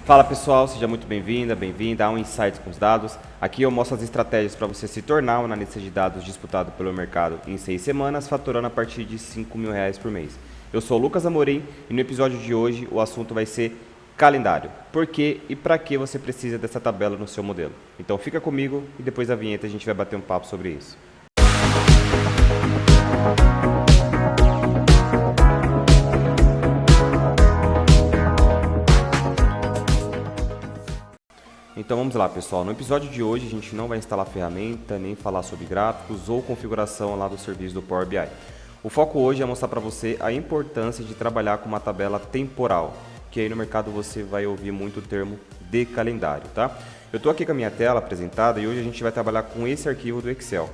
Fala pessoal, seja muito bem-vinda a um Insights com os Dados. Aqui eu mostro as estratégias para você se tornar um analista de dados disputado pelo mercado em 6 semanas, faturando a partir de R$ 5.000 por mês. Eu sou o Lucas Amorim e no episódio de hoje o assunto vai ser calendário. Por que e para que você precisa dessa tabela no seu modelo? Então fica comigo e depois da vinheta a gente vai bater um papo sobre isso. Então vamos lá pessoal, no episódio de hoje a gente não vai instalar ferramenta, nem falar sobre gráficos ou configuração lá do serviço do Power BI. O foco hoje é mostrar para você a importância de trabalhar com uma tabela temporal, que aí no mercado você vai ouvir muito o termo de calendário, tá? Eu estou aqui com a minha tela apresentada e hoje a gente vai trabalhar com esse arquivo do Excel,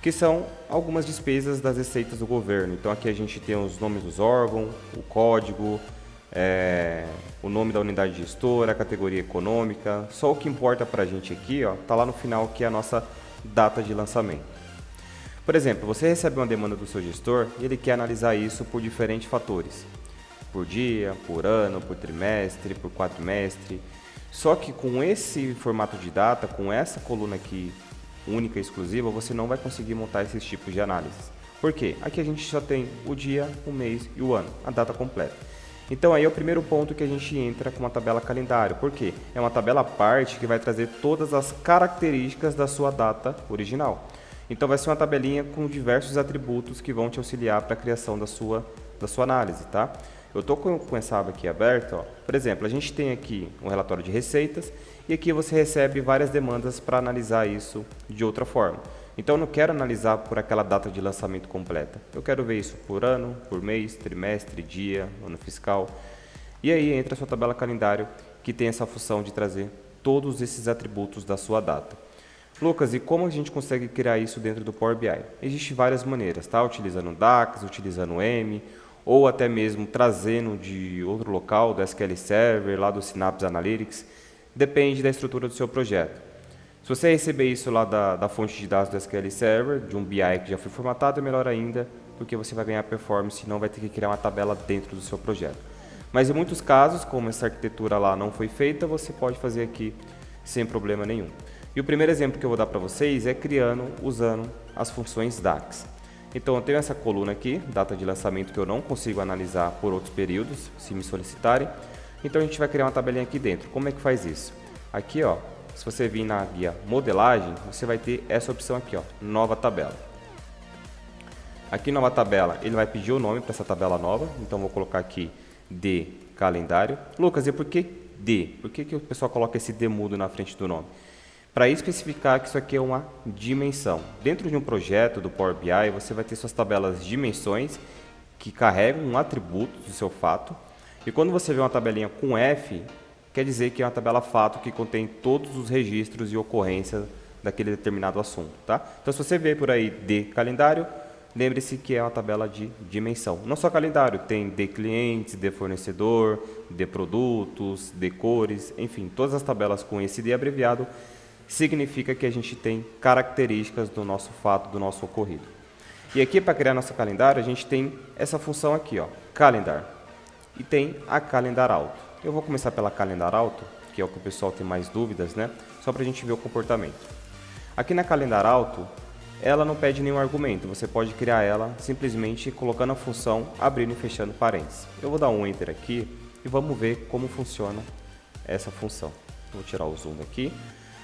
que são algumas despesas das receitas do governo. Então aqui a gente tem os nomes dos órgãos, o código, o nome da unidade gestora, a categoria econômica. Só o que importa para a gente aqui está lá no final, que é a nossa data de lançamento. Por exemplo, você recebe uma demanda do seu gestor e ele quer analisar isso por diferentes fatores. Por dia, por ano, por trimestre, por quadrimestre. Só que com esse formato de data, com essa coluna aqui única e exclusiva, você não vai conseguir montar esses tipos de análises. Por quê? Aqui a gente só tem o dia, o mês e o ano, a data completa. Então aí é o primeiro ponto que a gente entra com uma tabela calendário. Por quê? É uma tabela à parte que vai trazer todas as características da sua data original. Então vai ser uma tabelinha com diversos atributos que vão te auxiliar para a criação da sua análise, tá? Eu estou com essa aba aqui aberta, Por exemplo, a gente tem aqui um relatório de receitas e aqui você recebe várias demandas para analisar isso de outra forma. Então eu não quero analisar por aquela data de lançamento completa. Eu quero ver isso por ano, por mês, trimestre, dia, ano fiscal. E aí entra a sua tabela calendário, que tem essa função de trazer todos esses atributos da sua data. Lucas, e como a gente consegue criar isso dentro do Power BI? Existem várias maneiras, tá? Utilizando o DAX, utilizando o M, ou até mesmo trazendo de outro local, do SQL Server, lá do Synapse Analytics. Depende da estrutura do seu projeto. Se você receber isso lá da fonte de dados do SQL Server, de um BI que já foi formatado, é melhor ainda, porque você vai ganhar performance e não vai ter que criar uma tabela dentro do seu projeto. Mas em muitos casos, como essa arquitetura lá não foi feita, você pode fazer aqui sem problema nenhum. E o primeiro exemplo que eu vou dar para vocês é usando as funções DAX. Então eu tenho essa coluna aqui, data de lançamento, que eu não consigo analisar por outros períodos, se me solicitarem. Então a gente vai criar uma tabelinha aqui dentro. Como é que faz isso? Aqui, se você vir na guia modelagem, você vai ter essa opção aqui, nova tabela. Aqui nova tabela, ele vai pedir o nome para essa tabela nova, então vou colocar aqui de calendário. Lucas, e por que D? Por que o pessoal coloca esse D mudo na frente do nome? Para especificar que isso aqui é uma dimensão. Dentro de um projeto do Power BI, você vai ter suas tabelas dimensões que carregam um atributo do seu fato. E quando você vê uma tabelinha com F, quer dizer que é uma tabela fato que contém todos os registros e ocorrências daquele determinado assunto, tá? Então, se você vê por aí de calendário, lembre-se que é uma tabela de dimensão. Não só calendário, tem de clientes, de fornecedor, de produtos, de cores, enfim, todas as tabelas com esse de abreviado significa que a gente tem características do nosso fato, do nosso ocorrido. E aqui, para criar nosso calendário, a gente tem essa função aqui, calendar, e tem a calendar auto. Eu vou começar pela calendar auto, que é o que o pessoal tem mais dúvidas, né? Só para a gente ver o comportamento. Aqui na calendar auto, ela não pede nenhum argumento, você pode criar ela simplesmente colocando a função abrindo e fechando parênteses. Eu vou dar um enter aqui e vamos ver como funciona essa função. Vou tirar o zoom daqui.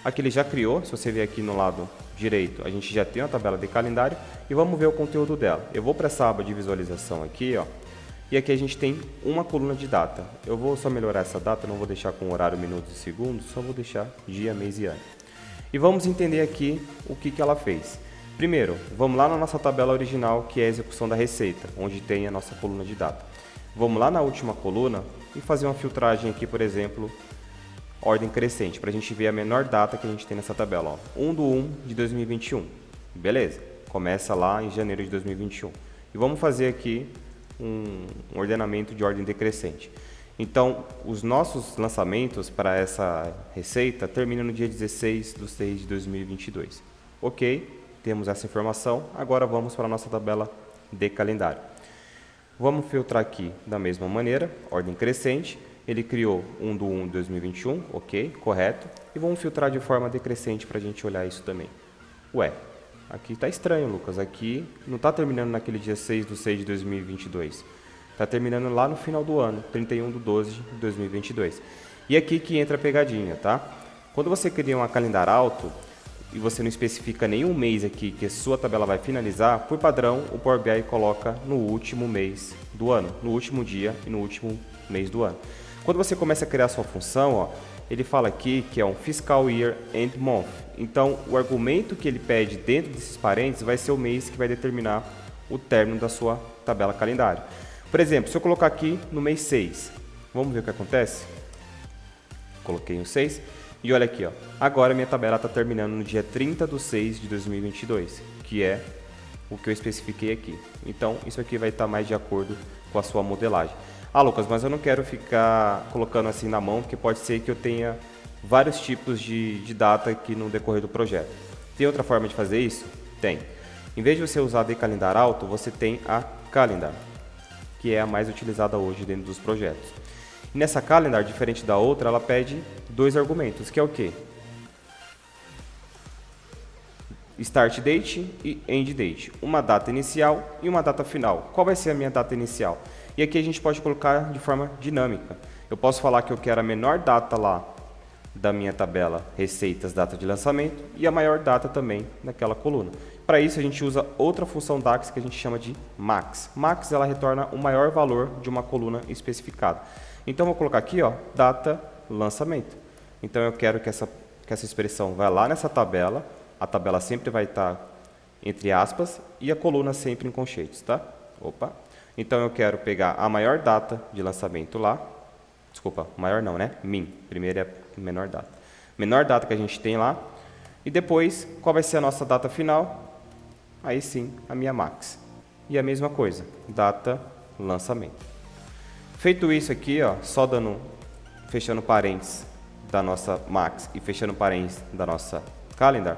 Aqui ele já criou, se você ver aqui no lado direito, a gente já tem uma tabela de calendário e vamos ver o conteúdo dela. Eu vou para essa aba de visualização aqui, e aqui a gente tem uma coluna de data. Eu vou só melhorar essa data, não vou deixar com horário, minutos e segundos, só vou deixar dia, mês e ano. E vamos entender aqui o que ela fez. Primeiro, vamos lá na nossa tabela original, que é a execução da receita, onde tem a nossa coluna de data. Vamos lá na última coluna e fazer uma filtragem aqui, por exemplo, ordem crescente, para a gente ver a menor data que a gente tem nessa tabela. 1/1/2021. Beleza, começa lá em janeiro de 2021. E vamos fazer aqui um ordenamento de ordem decrescente. Então, os nossos lançamentos para essa receita terminam no dia 16/6/2022. Ok, temos essa informação. Agora vamos para a nossa tabela de calendário. Vamos filtrar aqui da mesma maneira, ordem crescente. Ele criou 1/1 de 2021, ok, correto. E vamos filtrar de forma decrescente para a gente olhar isso também. Ué, aqui está estranho, Lucas. Aqui não está terminando naquele dia 6/6 de 2022. Está terminando lá no final do ano, 31/12 de 2022. E aqui que entra a pegadinha, tá? Quando você cria uma calendar auto e você não especifica nenhum mês aqui que a sua tabela vai finalizar, por padrão, o Power BI coloca no último mês do ano, no último dia e no último mês do ano. Quando você começa a criar a sua função, ó, ele fala aqui que é um Fiscal Year End Month. Então, o argumento que ele pede dentro desses parênteses vai ser o mês que vai determinar o término da sua tabela calendário. Por exemplo, se eu colocar aqui no mês 6, vamos ver o que acontece? Coloquei o 6 e olha aqui, ó, agora minha tabela está terminando no dia 30/6 de 2022, que é o que eu especifiquei aqui. Então, isso aqui vai estar mais de acordo com a sua modelagem. Ah, Lucas, mas eu não quero ficar colocando assim na mão, porque pode ser que eu tenha vários tipos de data aqui no decorrer do projeto. Tem outra forma de fazer isso? Tem. Em vez de você usar de calendar auto, você tem a Calendar, que é a mais utilizada hoje dentro dos projetos. E nessa Calendar, diferente da outra, ela pede dois argumentos, que é o quê? Start date e end date. Uma data inicial e uma data final. Qual vai ser a minha data inicial? E aqui a gente pode colocar de forma dinâmica. Eu posso falar que eu quero a menor data lá da minha tabela receitas, data de lançamento, e a maior data também naquela coluna. Para isso a gente usa outra função DAX que a gente chama de max. Max ela retorna o maior valor de uma coluna especificada. Então vou colocar aqui, ó, data lançamento. Então eu quero que essa expressão vá lá nessa tabela. A tabela sempre vai estar entre aspas e a coluna sempre em conchetes, tá? Opa. Então eu quero pegar a maior data de lançamento lá. Desculpa, maior não, né? Min. Primeiro é a menor data. Menor data que a gente tem lá. E depois, qual vai ser a nossa data final? Aí sim, a minha max. E a mesma coisa, data lançamento. Feito isso aqui, ó, só fechando parênteses da nossa max e fechando parênteses da nossa calendar,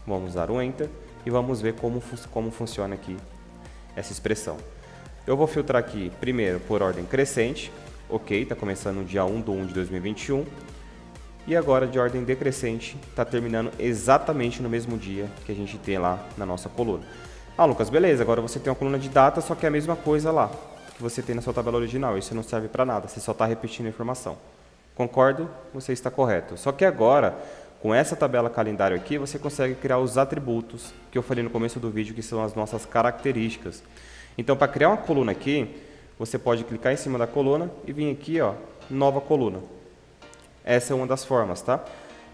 vamos dar um Enter e vamos ver como funciona aqui essa expressão. Eu vou filtrar aqui primeiro por ordem crescente, ok, está começando no dia 1/1 de 2021, e agora de ordem decrescente, está terminando exatamente no mesmo dia que a gente tem lá na nossa coluna. Ah, Lucas, beleza, agora você tem uma coluna de data, só que é a mesma coisa lá que você tem na sua tabela original, isso não serve para nada, você só está repetindo a informação. Concordo? Você está correto. Só que agora, com essa tabela calendário aqui, você consegue criar os atributos que eu falei no começo do vídeo, que são as nossas características. Então, para criar uma coluna aqui, você pode clicar em cima da coluna e vir aqui, ó, nova coluna. Essa é uma das formas, tá?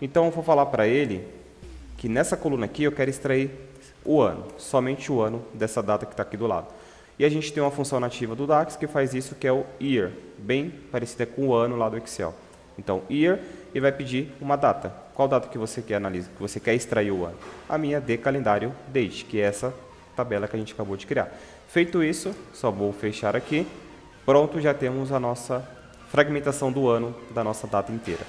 Então, eu vou falar para ele que nessa coluna aqui eu quero extrair o ano, somente o ano dessa data que está aqui do lado. E a gente tem uma função nativa do DAX que faz isso, que é o year, bem parecida com o ano lá do Excel. Então, year, e vai pedir uma data. Qual data que você quer analisar, que você quer extrair o ano? A minha de calendário date, que é essa tabela que a gente acabou de criar. Feito isso, só vou fechar aqui. Pronto, já temos a nossa fragmentação do ano da nossa data inteira.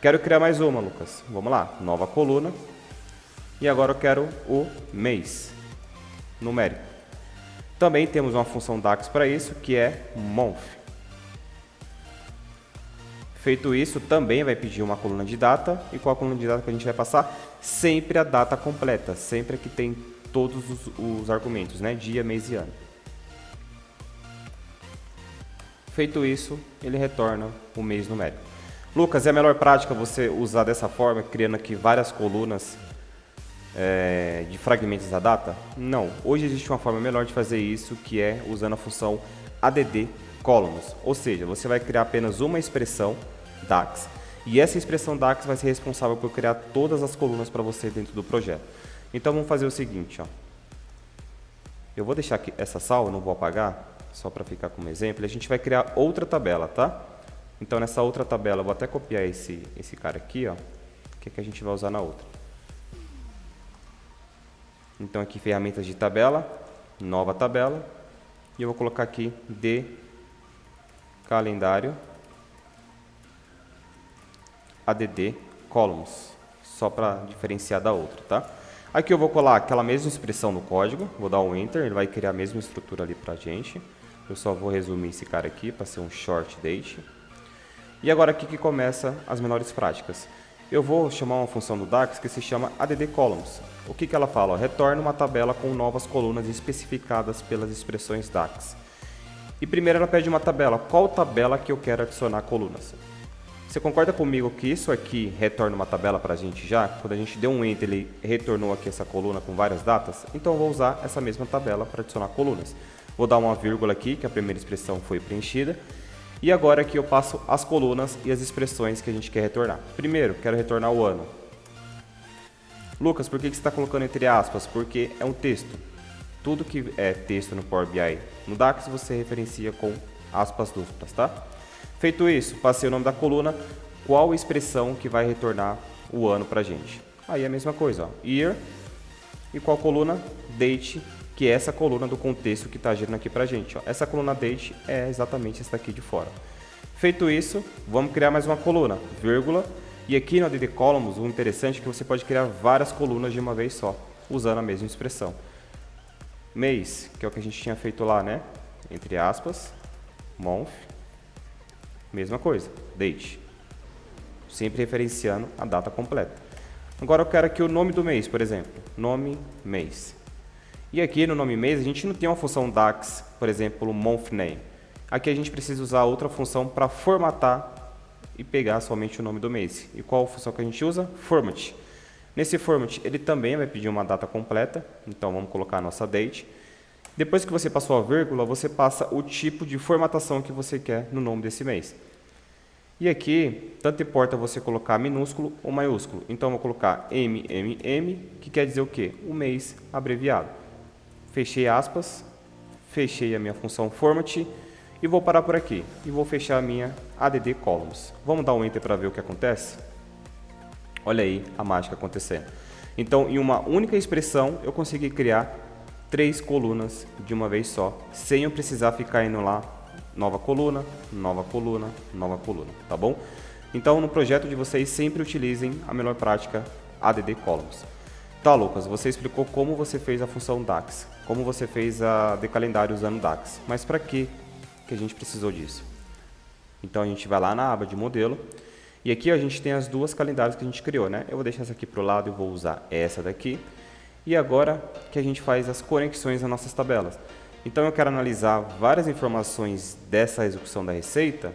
Quero criar mais uma, Lucas. Vamos lá, nova coluna. E agora eu quero o mês numérico. Também temos uma função DAX para isso, que é month. Feito isso, também vai pedir uma coluna de data. E qual a coluna de data que a gente vai passar? Sempre a data completa, sempre que tem todos os argumentos, né? Dia, mês e ano. Feito isso, ele retorna o mês numérico. Lucas, é a melhor prática você usar dessa forma, criando aqui várias colunas de fragmentos da data? Não. Hoje existe uma forma melhor de fazer isso, que é usando a função add columns. Ou seja, você vai criar apenas uma expressão DAX. E essa expressão DAX vai ser responsável por criar todas as colunas para você dentro do projeto. Então vamos fazer o seguinte, ó. Eu vou deixar aqui essa salva, não vou apagar, só para ficar como exemplo. A gente vai criar outra tabela, tá? Então nessa outra tabela, eu vou até copiar esse cara aqui, ó, que a gente vai usar na outra. Então aqui ferramentas de tabela, nova tabela, e eu vou colocar aqui de calendário add columns, só para diferenciar da outra, tá? Aqui eu vou colar aquela mesma expressão no código, vou dar um Enter, ele vai criar a mesma estrutura ali pra gente. Eu só vou resumir esse cara aqui para ser um short date. E agora aqui que começa as menores práticas. Eu vou chamar uma função do DAX que se chama addColumns. O que ela fala? Retorna uma tabela com novas colunas especificadas pelas expressões DAX. E primeiro ela pede uma tabela. Qual tabela que eu quero adicionar colunas? Você concorda comigo que isso aqui retorna uma tabela para a gente já? Quando a gente deu um Enter, ele retornou aqui essa coluna com várias datas. Então eu vou usar essa mesma tabela para adicionar colunas. Vou dar uma vírgula aqui, que a primeira expressão foi preenchida. E agora aqui eu passo as colunas e as expressões que a gente quer retornar. Primeiro, quero retornar o ano. Lucas, por que você está colocando entre aspas? Porque é um texto. Tudo que é texto no Power BI no DAX você referencia com aspas duplas, tá? Feito isso, passei o nome da coluna, qual expressão que vai retornar o ano para a gente. Aí é a mesma coisa, ó, year, e qual coluna? Date, que é essa coluna do contexto que está girando aqui para a gente. Ó. Essa coluna date é exatamente essa daqui de fora. Feito isso, vamos criar mais uma coluna, vírgula, e aqui no addColumns, o interessante é que você pode criar várias colunas de uma vez só, usando a mesma expressão. Mês, que é o que a gente tinha feito lá, né? Entre aspas, month, mesma coisa, date. Sempre referenciando a data completa. Agora eu quero aqui o nome do mês, por exemplo. Nome, mês. E aqui no nome mês a gente não tem uma função DAX, por exemplo, month name. Aqui a gente precisa usar outra função para formatar e pegar somente o nome do mês. E qual a função que a gente usa? Format. Nesse format ele também vai pedir uma data completa, então vamos colocar a nossa date. Depois que você passou a vírgula, você passa o tipo de formatação que você quer no nome desse mês. E aqui, tanto importa você colocar minúsculo ou maiúsculo. Então, eu vou colocar MMM, que quer dizer o quê? O mês abreviado. Fechei aspas, fechei a minha função format e vou parar por aqui. E vou fechar a minha addColumns. Vamos dar um Enter para ver o que acontece? Olha aí a mágica acontecendo. Então, em uma única expressão, eu consegui criar 3 colunas de uma vez só, sem eu precisar ficar indo lá, nova coluna, nova coluna, nova coluna, tá bom? Então, no projeto de vocês, sempre utilizem a melhor prática addColumns. Tá, Lucas, você explicou como você fez a função DAX, como você fez a decalendário usando DAX, mas para que a gente precisou disso? Então, a gente vai lá na aba de modelo, e aqui a gente tem as duas calendários que a gente criou, né? Eu vou deixar essa aqui para o lado e vou usar essa daqui. E agora que a gente faz as conexões nas nossas tabelas. Então eu quero analisar várias informações dessa execução da receita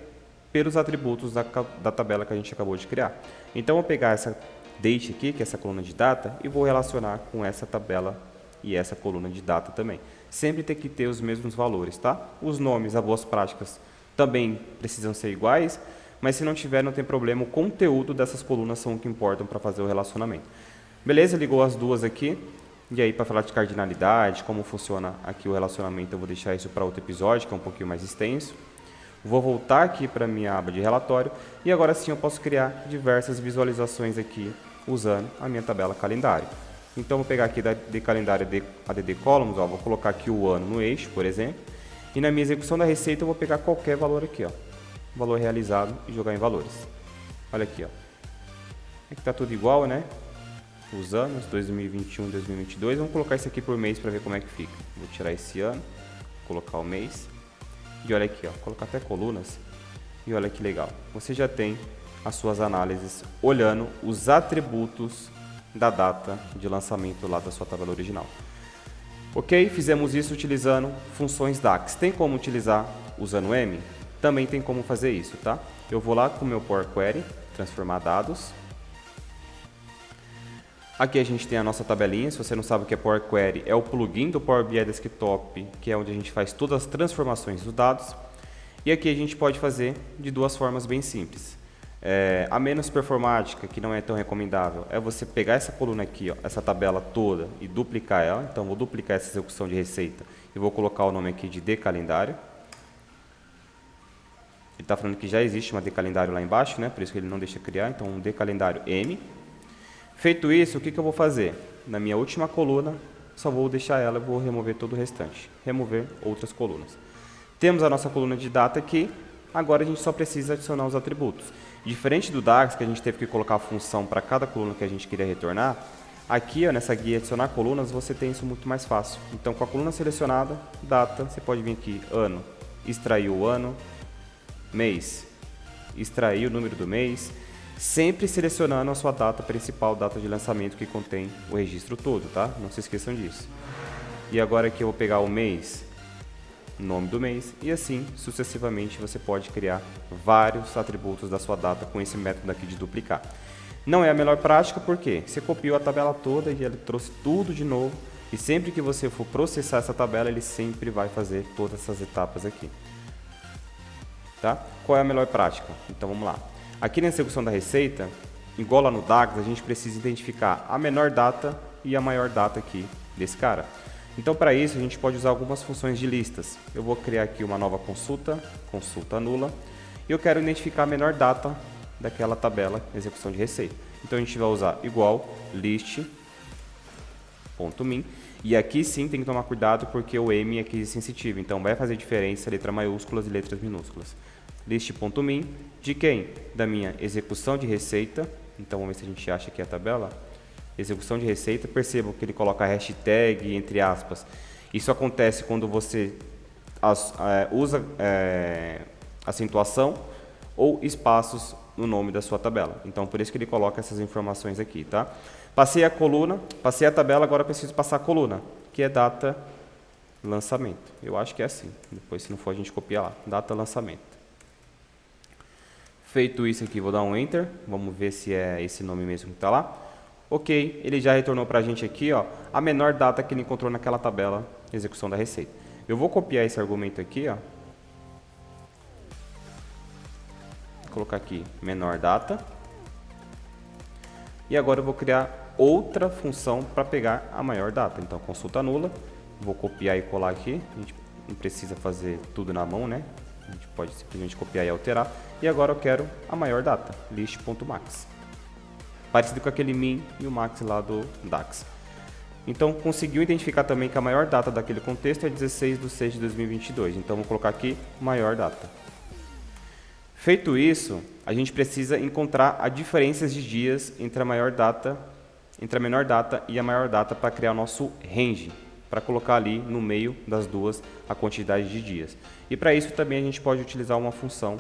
pelos atributos da tabela que a gente acabou de criar. Então eu vou pegar essa date aqui, que é essa coluna de data, e vou relacionar com essa tabela e essa coluna de data também. Sempre tem que ter os mesmos valores, tá? Os nomes, as boas práticas também precisam ser iguais, mas se não tiver, não tem problema, o conteúdo dessas colunas são o que importam para fazer o relacionamento. Beleza? Ligou as duas aqui. E aí, para falar de cardinalidade, como funciona aqui o relacionamento, eu vou deixar isso para outro episódio, que é um pouquinho mais extenso. Vou voltar aqui para a minha aba de relatório e agora sim eu posso criar diversas visualizações aqui usando a minha tabela calendário. Então, vou pegar aqui de calendário de addColumns, ó, vou colocar aqui o ano no eixo, por exemplo, e na minha execução da receita eu vou pegar qualquer valor aqui, ó, valor realizado e jogar em valores. Olha aqui, ó. Aqui está tudo igual, né? Os anos, 2021, 2022, vamos colocar isso aqui por mês para ver como é que fica. Vou tirar esse ano, colocar o mês, e olha aqui, ó, colocar até colunas, e olha que legal. Você já tem as suas análises olhando os atributos da data de lançamento lá da sua tabela original. Ok? Fizemos isso utilizando funções DAX. Tem como utilizar usando M? Também tem como fazer isso, tá? Eu vou lá com o meu Power Query, transformar dados. Aqui a gente tem a nossa tabelinha. Se você não sabe o que é Power Query, é o plugin do Power BI Desktop, que é onde a gente faz todas as transformações dos dados. E aqui a gente pode fazer de duas formas bem simples. A menos performática, que não é tão recomendável, é você pegar essa coluna aqui, ó, essa tabela toda, e duplicar ela. Então, vou duplicar essa execução de receita e vou colocar o nome aqui de decalendário. Ele está falando que já existe uma decalendário lá embaixo, né? Por isso que ele não deixa criar. Então, um decalendário M. Feito isso, o que eu vou fazer? Na minha última coluna, só vou deixar ela e vou remover todo o restante. Remover outras colunas. Temos a nossa coluna de data aqui. Agora a gente só precisa adicionar os atributos. Diferente do DAX, que a gente teve que colocar a função para cada coluna que a gente queria retornar, aqui ó, nessa guia adicionar colunas, você tem isso muito mais fácil. Então, com a coluna selecionada, data, você pode vir aqui, ano, extrair o ano, mês, extrair o número do mês, sempre selecionando a sua data principal, data de lançamento que contém o registro todo, tá? Não se esqueçam disso. E agora aqui eu vou pegar o mês, nome do mês, e assim sucessivamente você pode criar vários atributos da sua data com esse método aqui de duplicar. Não é a melhor prática porque você copiou a tabela toda e ele trouxe tudo de novo, e sempre que você for processar essa tabela, ele sempre vai fazer todas essas etapas aqui. Tá? Qual é a melhor prática? Então vamos lá. Aqui na execução da receita, igual lá no DAX, a gente precisa identificar a menor data e a maior data aqui desse cara. Então para isso a gente pode usar algumas funções de listas. Eu vou criar aqui uma nova consulta, consulta nula, e eu quero identificar a menor data daquela tabela execução de receita. Então a gente vai usar igual list.min, e aqui sim tem que tomar cuidado porque o M é case sensitivo, então vai fazer diferença letra maiúsculas e letras minúsculas. List.min de quem? Da minha execução de receita. Então vamos ver se a gente acha aqui a tabela. Execução de receita, percebam que ele coloca hashtag entre aspas. Isso acontece quando você usa acentuação ou espaços no nome da sua tabela. Então por isso que ele coloca essas informações aqui, tá? Passei a coluna, passei a tabela, agora preciso passar a coluna, que é data lançamento. Eu acho que é assim. Depois, se não for, a gente copia lá. Data lançamento. Feito isso aqui, vou dar um Enter. Vamos ver se é esse nome mesmo que está lá. Ok, ele já retornou para a gente aqui, ó, a menor data que ele encontrou naquela tabela execução da receita. Eu vou copiar esse argumento aqui, ó. Vou colocar aqui menor data. E agora eu vou criar outra função para pegar a maior data. Então, consulta nula. Vou copiar e colar aqui. A gente não precisa fazer tudo na mão, né? A gente pode simplesmente copiar e alterar. E agora eu quero a maior data, list.max. Parecido com aquele min e o max lá do DAX. Então, conseguiu identificar também que a maior data daquele contexto é 16/6/2022. Então, vou colocar aqui maior data. Feito isso, a gente precisa encontrar a diferença de dias entre a menor data e a maior data para criar o nosso range, para colocar ali no meio das duas a quantidade de dias. E para isso também a gente pode utilizar uma função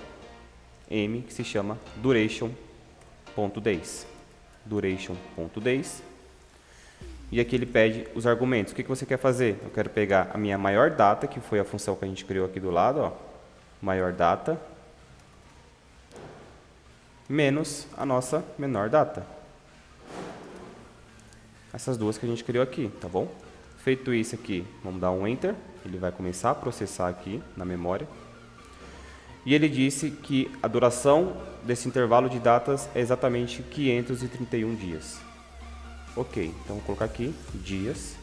M que se chama duration.days. Duration.days. E aqui ele pede os argumentos. O que você quer fazer? Eu quero pegar a minha maior data, que foi a função que a gente criou aqui do lado, ó, maior data, menos a nossa menor data. Essas duas que a gente criou aqui, tá bom? Feito isso aqui, vamos dar um Enter. Ele vai começar a processar aqui na memória. E ele disse que a duração desse intervalo de datas é exatamente 531 dias. Ok, então vou colocar aqui dias.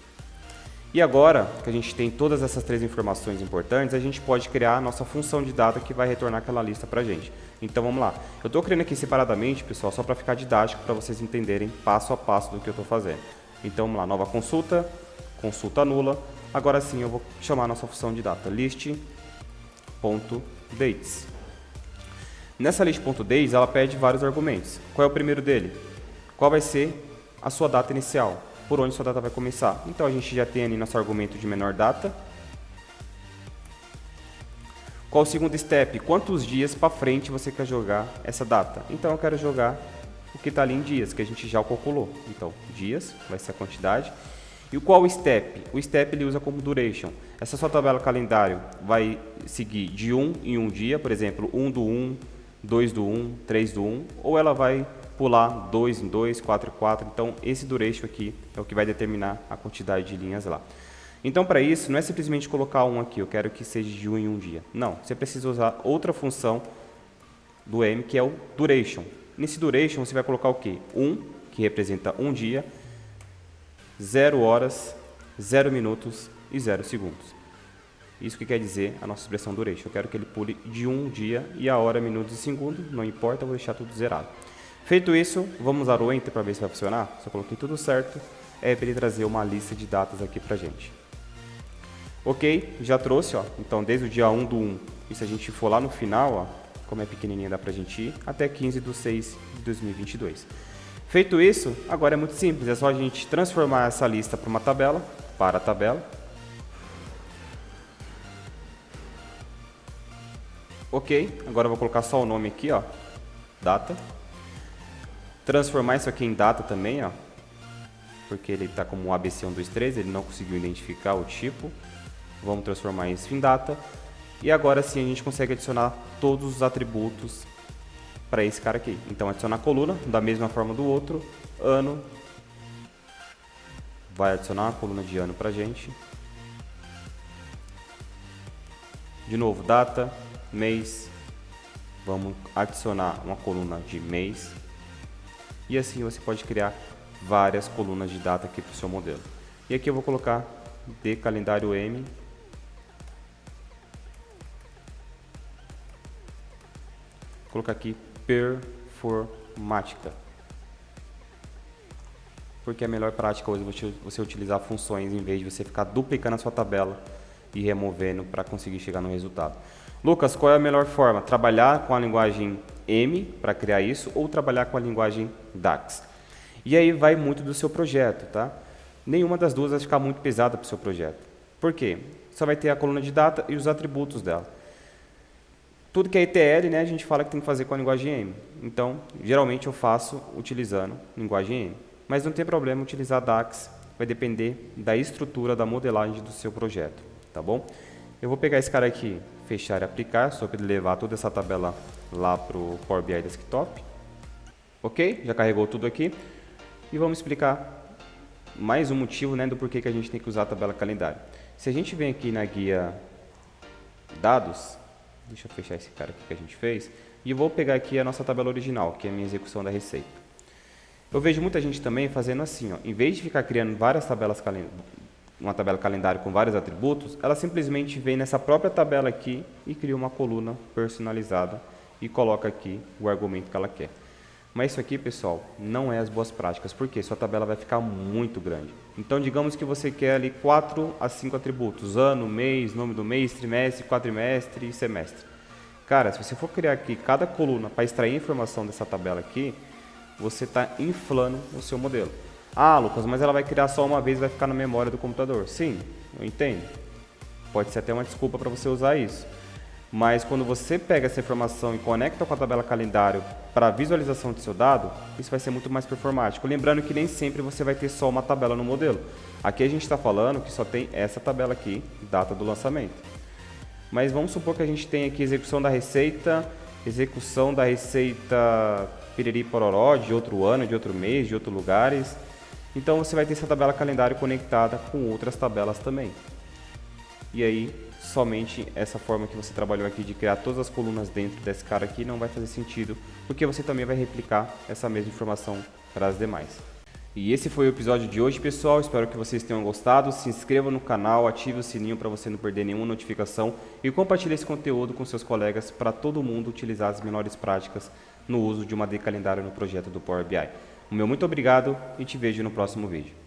E agora que a gente tem todas essas três informações importantes, a gente pode criar a nossa função de data que vai retornar aquela lista para a gente. Então vamos lá. Eu estou criando aqui separadamente, pessoal, só para ficar didático, para vocês entenderem passo a passo do que eu estou fazendo. Então vamos lá, nova consulta, consulta nula. Agora sim eu vou chamar a nossa função de data, list.dates. Nessa list.dates ela pede vários argumentos. Qual é o primeiro dele? Qual vai ser a sua data inicial? Por onde sua data vai começar? Então a gente já tem ali nosso argumento de menor data. Qual o segundo step? Quantos dias para frente você quer jogar essa data? Então eu quero jogar o que está ali em dias, que a gente já calculou. Então, dias vai ser a quantidade. E qual o step? O step ele usa como duration. Essa sua tabela calendário vai seguir de 1 em 1 dia, por exemplo, 1 do 1, 2 do 1, 3 do 1, ou ela vai pular 2 em 2, 4 em 4. Então, esse duration aqui é o que vai determinar a quantidade de linhas lá. Então, para isso, não é simplesmente colocar um aqui, eu quero que seja de 1 em 1 dia. Não, você precisa usar outra função do M, que é o duration. Nesse duration, você vai colocar o quê? 1, que representa 1 dia, 0 horas, 0 minutos e 0 segundos. Isso que quer dizer a nossa expressão duration. Eu quero que ele pule de 1 dia e a hora, minutos e segundos, não importa, eu vou deixar tudo zerado. Feito isso, vamos usar o Enter para ver se vai funcionar. Se eu coloquei tudo certo, é para ele trazer uma lista de datas aqui para a gente. Ok, já trouxe, ó. Então desde o dia 1 do 1, e se a gente for lá no final, ó, como é pequenininha dá para a gente ir, até 15/6/2022. Feito isso, agora é muito simples, é só a gente transformar essa lista para uma tabela, para a tabela. Ok, agora eu vou colocar só o nome aqui, ó, data. Transformar isso aqui em data também, ó, porque ele está como ABC123, ele não conseguiu identificar o tipo. Vamos transformar isso em data. E agora sim a gente consegue adicionar todos os atributos para esse cara aqui. Então adicionar a coluna, da mesma forma do outro, ano. Vai adicionar a coluna de ano para a gente. De novo, data, mês. Vamos adicionar uma coluna de mês. E assim você pode criar várias colunas de data aqui para o seu modelo. E aqui eu vou colocar de calendário M. Vou colocar aqui performática. Porque é a melhor prática hoje você utilizar funções em vez de você ficar duplicando a sua tabela e removendo para conseguir chegar no resultado. Lucas, qual é a melhor forma? Trabalhar com a linguagem M para criar isso ou trabalhar com a linguagem DAX? E aí vai muito do seu projeto, tá? Nenhuma das duas vai ficar muito pesada para o seu projeto. Por quê? Só vai ter a coluna de data e os atributos dela. Tudo que é ETL, né, a gente fala que tem que fazer com a linguagem M. Então, geralmente eu faço utilizando linguagem M. Mas não tem problema utilizar DAX, vai depender da estrutura da modelagem do seu projeto, tá bom? Eu vou pegar esse cara aqui, fechar e aplicar, só para ele levar toda essa tabela lá para o Power BI Desktop. Ok? Já carregou tudo aqui. E vamos explicar mais um motivo, né, do porquê que a gente tem que usar a tabela calendário. Se a gente vem aqui na guia dados, deixa eu fechar esse cara aqui que a gente fez, e eu vou pegar aqui a nossa tabela original, que é a minha execução da receita. Eu vejo muita gente também fazendo assim, ó, em vez de ficar criando várias tabelas uma tabela calendário com vários atributos, ela simplesmente vem nessa própria tabela aqui e cria uma coluna personalizada e coloca aqui o argumento que ela quer. Mas isso aqui, pessoal, não é as boas práticas, porque sua tabela vai ficar muito grande. Então, digamos que você quer ali 4 a 5 atributos, ano, mês, nome do mês, trimestre, quadrimestre e semestre. Cara, se você for criar aqui cada coluna para extrair informação dessa tabela aqui, você está inflando o seu modelo. Ah, Lucas, mas ela vai criar só uma vez e vai ficar na memória do computador. Sim, eu entendo. Pode ser até uma desculpa para você usar isso. Mas quando você pega essa informação e conecta com a tabela calendário para a visualização do seu dado, isso vai ser muito mais performático. Lembrando que nem sempre você vai ter só uma tabela no modelo. Aqui a gente está falando que só tem essa tabela aqui, data do lançamento. Mas vamos supor que a gente tem aqui execução da receita piriri pororó, de outro ano, de outro mês, de outros lugares. Então você vai ter essa tabela calendário conectada com outras tabelas também. E aí, somente essa forma que você trabalhou aqui de criar todas as colunas dentro desse cara aqui não vai fazer sentido, porque você também vai replicar essa mesma informação para as demais. E esse foi o episódio de hoje, pessoal. Espero que vocês tenham gostado. Se inscreva no canal, ative o sininho para você não perder nenhuma notificação e compartilhe esse conteúdo com seus colegas para todo mundo utilizar as melhores práticas no uso de uma AD calendário no projeto do Power BI. O meu muito obrigado e te vejo no próximo vídeo.